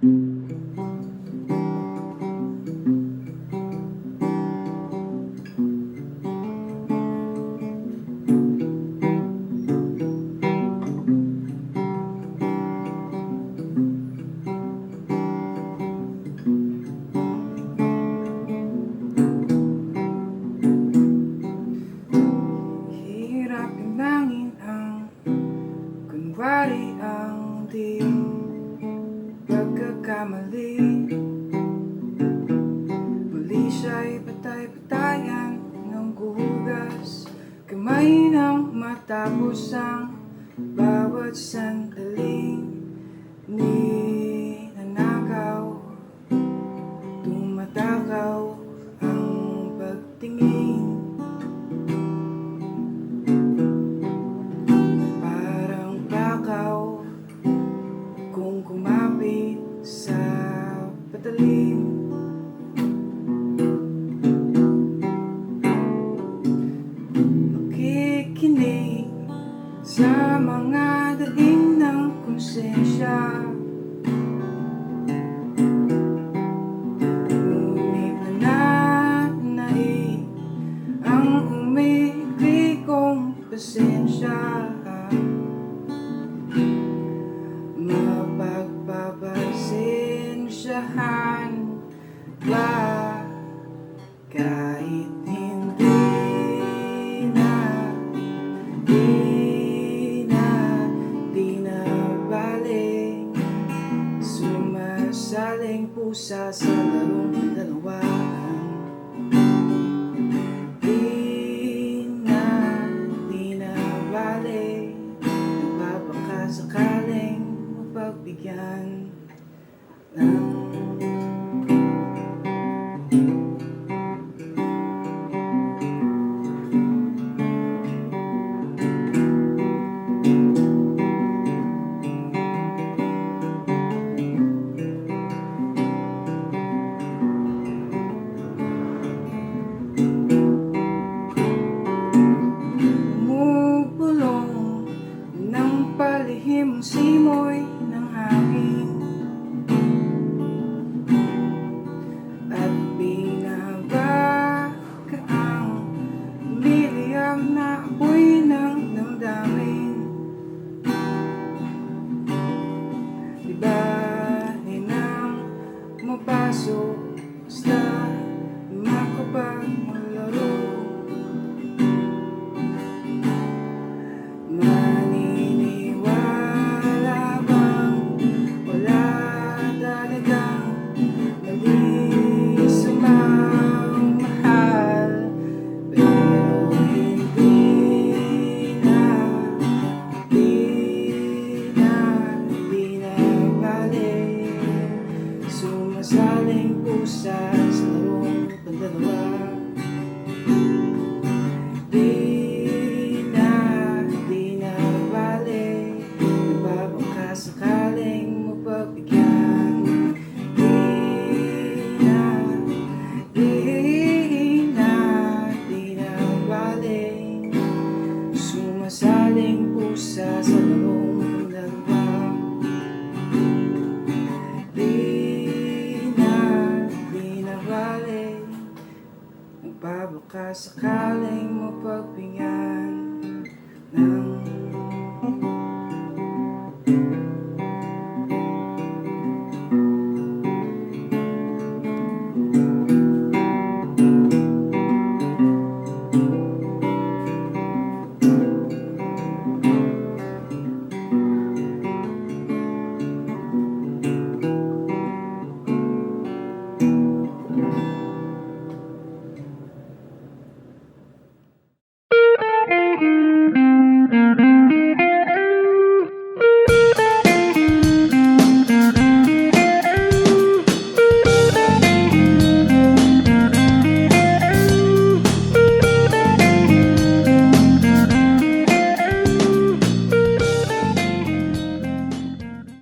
Hirap inangin ang kunwari ang di pagkakamali. Muli siya'y patay-patayan ng guhugas kamay nang matapos ang bawat sandaling ninanakaw. Tumatakaw ang pagtingin, parang bakaw kung kumapit sa patalim. Makikinig sa mga daing ng konsensya, ngunit nananai ang umigli kong pasensya. Mapagpapasensyahan ba kahit hindi na balik? Sumasaling pusa sa larong dalawahan. Di na balik, nagbabaka sakaling mapagbigyan ng bumubulong ng palihim simoy ng hangin, at binabaka ang miliyang na apoy ng damdamin. Di ba ninang mapasok basta makapagmalaro? Maniniwala bang wala talagang mali sa magmahal? Pero hindi na balik. Sumasaling pusa sa larong pandalawa. Di na balik, nagbabaka sakaling mapagbigyan. Di na balik, sumasaling pusa sa larong dalawa. Di na balik, nagbabaka sakaling mapagbigyan ng